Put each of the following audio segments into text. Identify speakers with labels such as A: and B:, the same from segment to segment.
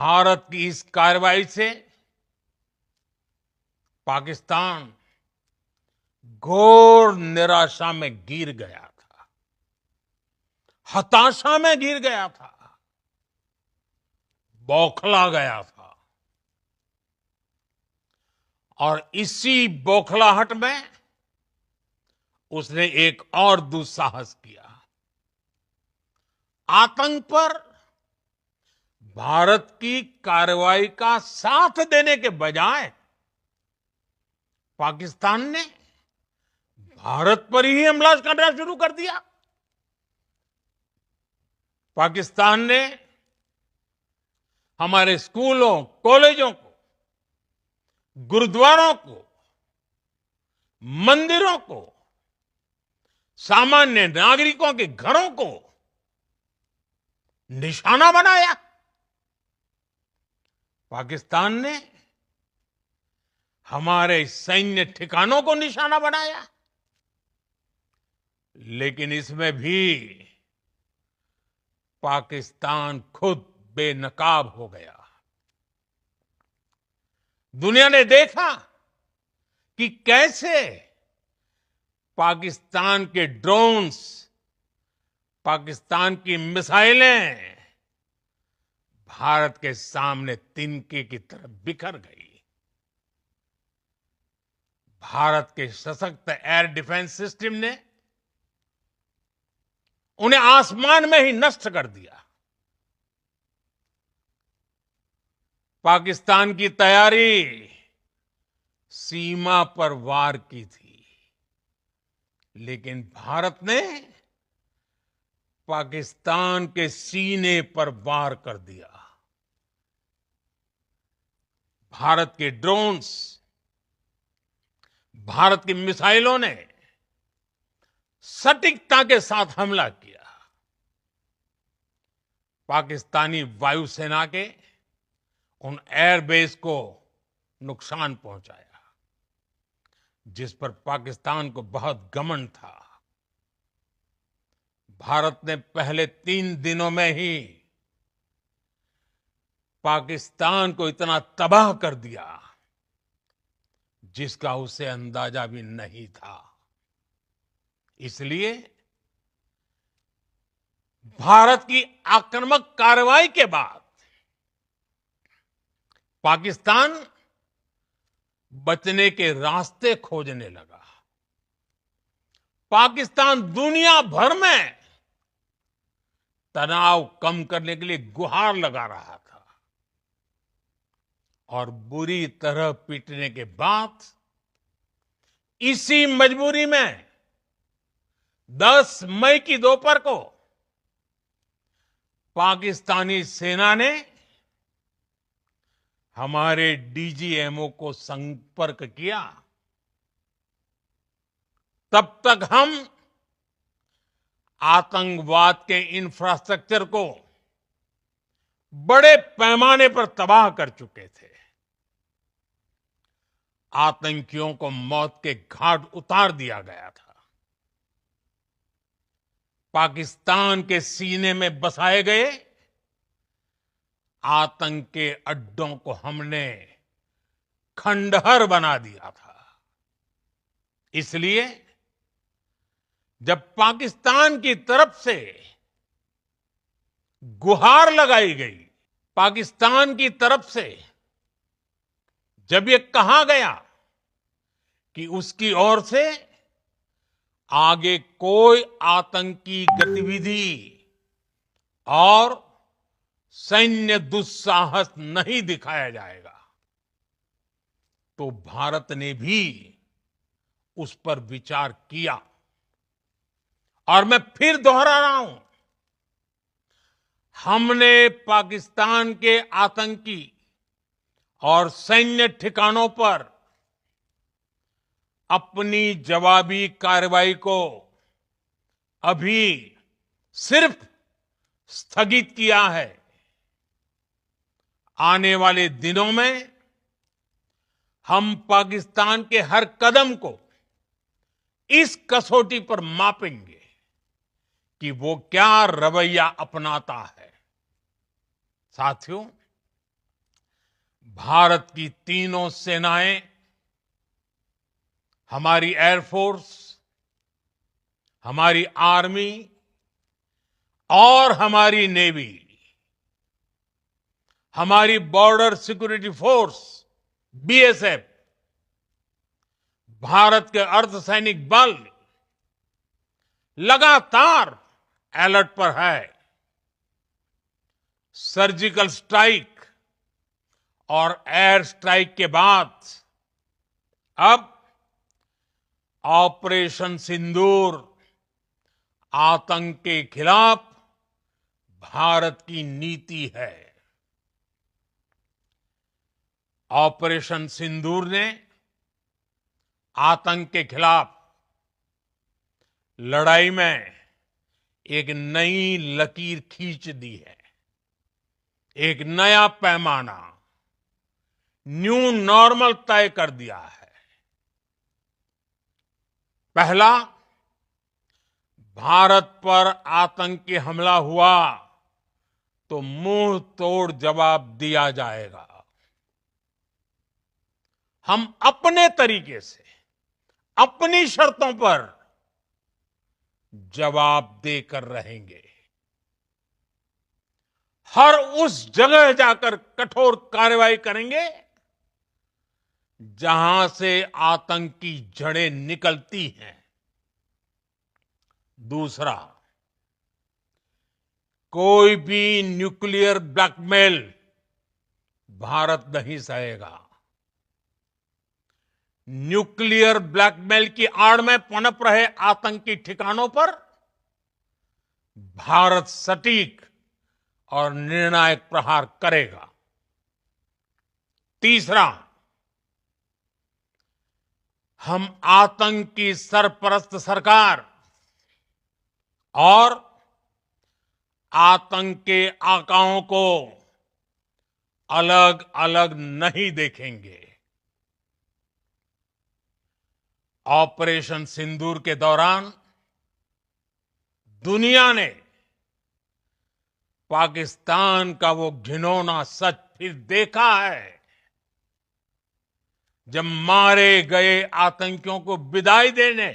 A: भारत की इस कार्रवाई से पाकिस्तान घोर निराशा में गिर गया था, हताशा में गिर गया था, बौखला गया था। और इसी बौखलाहट में उसने एक और दुस्साहस किया। आतंक पर भारत की कार्रवाई का साथ देने के बजाय पाकिस्तान ने भारत पर ही हमला करना शुरू कर दिया। पाकिस्तान ने हमारे स्कूलों, कॉलेजों को, गुरुद्वारों को, मंदिरों को, सामान्य नागरिकों के घरों को निशाना बनाया। पाकिस्तान ने हमारे सैन्य ठिकानों को निशाना बनाया। लेकिन इसमें भी पाकिस्तान खुद बेनकाब हो गया। दुनिया ने देखा कि कैसे पाकिस्तान के ड्रोन्स, पाकिस्तान की मिसाइलें भारत के सामने तिनके की तरह बिखर गई। भारत के सशक्त एयर डिफेंस सिस्टम ने उन्हें आसमान में ही नष्ट कर दिया। पाकिस्तान की तैयारी सीमा पर वार की थी, लेकिन भारत ने पाकिस्तान के सीने पर वार कर दिया। भारत के ड्रोन्स, भारत की मिसाइलों ने सटीकता के साथ हमला किया। पाकिस्तानी वायुसेना के उन एयरबेस को नुकसान पहुंचाया, जिस पर पाकिस्तान को बहुत घमंड था। भारत ने पहले 3 दिनों में ही पाकिस्तान को इतना तबाह कर दिया, जिसका उसे अंदाजा भी नहीं था। इसलिए भारत की आक्रामक कार्रवाई के बाद पाकिस्तान बचने के रास्ते खोजने लगा। पाकिस्तान दुनिया भर में तनाव कम करने के लिए गुहार लगा रहा था। और बुरी तरह पीटने के बाद इसी मजबूरी में 10 मई की दोपहर को पाकिस्तानी सेना ने हमारे डीजीएमओ को संपर्क किया। तब तक हम आतंकवाद के इंफ्रास्ट्रक्चर को बड़े पैमाने पर तबाह कर चुके थे। आतंकियों को मौत के घाट उतार दिया गया था। पाकिस्तान के सीने में बसाए गए आतंक के अड्डों को हमने खंडहर बना दिया था। इसलिए जब पाकिस्तान की तरफ से गुहार लगाई गई, पाकिस्तान की तरफ से जब ये कहा गया कि उसकी ओर से आगे कोई आतंकी गतिविधि और सैन्य दुस्साहस नहीं दिखाया जाएगा, तो भारत ने भी उस पर विचार किया। और मैं फिर दोहरा रहा हूं, हमने पाकिस्तान के आतंकी और सैन्य ठिकानों पर अपनी जवाबी कार्रवाई को अभी सिर्फ स्थगित किया है। आने वाले दिनों में हम पाकिस्तान के हर कदम को इस कसौटी पर मापेंगे कि वो क्या रवैया अपनाता है। साथियों, भारत की तीनों सेनाएं, हमारी एयरफोर्स, हमारी आर्मी और हमारी नेवी, हमारी border security force BSF, Bharat के अर्धसैनिक बल लगातार अलर्ट पर है। सर्जिकल स्ट्राइक और एयर स्ट्राइक के बाद अब ऑपरेशन सिंदूर आतंक के खिलाफ भारत की नीति है। ऑपरेशन सिंदूर ने आतंक के खिलाफ लड़ाई में एक नई लकीर खींच दी है, एक नया पैमाना, न्यू नॉर्मल तय कर दिया है। पहला, भारत पर आतंकी हमला हुआ तो मुंह तोड़ जवाब दिया जाएगा। हम अपने तरीके से, अपनी शर्तों पर जवाब देकर रहेंगे। हर उस जगह जाकर कठोर कार्रवाई करेंगे जहां से आतंक की जड़ें निकलती हैं। दूसरा, कोई भी न्यूक्लियर ब्लैकमेल भारत नहीं सहेगा। न्यूक्लियर ब्लैकमेल की आड़ में पनप रहे आतंकी ठिकानों पर भारत सटीक और निर्णायक प्रहार करेगा। तीसरा, हम आतंक की सरपरस्त सरकार और आतंक के आकाओं को अलग अलग नहीं देखेंगे। ऑपरेशन सिंदूर के दौरान दुनिया ने पाकिस्तान का वो घिनौना सच फिर देखा है, जब मारे गए आतंकियों को विदाई देने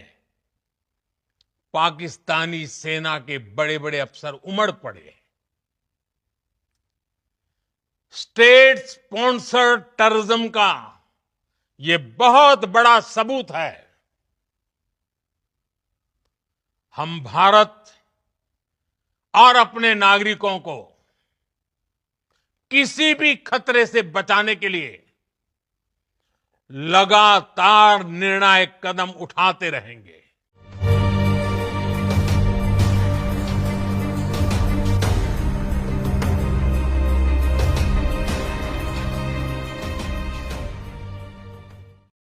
A: पाकिस्तानी सेना के बड़े बड़े अफसर उमड़ पड़े। स्टेट स्पॉन्सर्ड टेररिज्म का ये बहुत बड़ा सबूत है। हम भारत और अपने नागरिकों को किसी भी खतरे से बचाने के लिए लगातार निर्णायक कदम उठाते रहेंगे।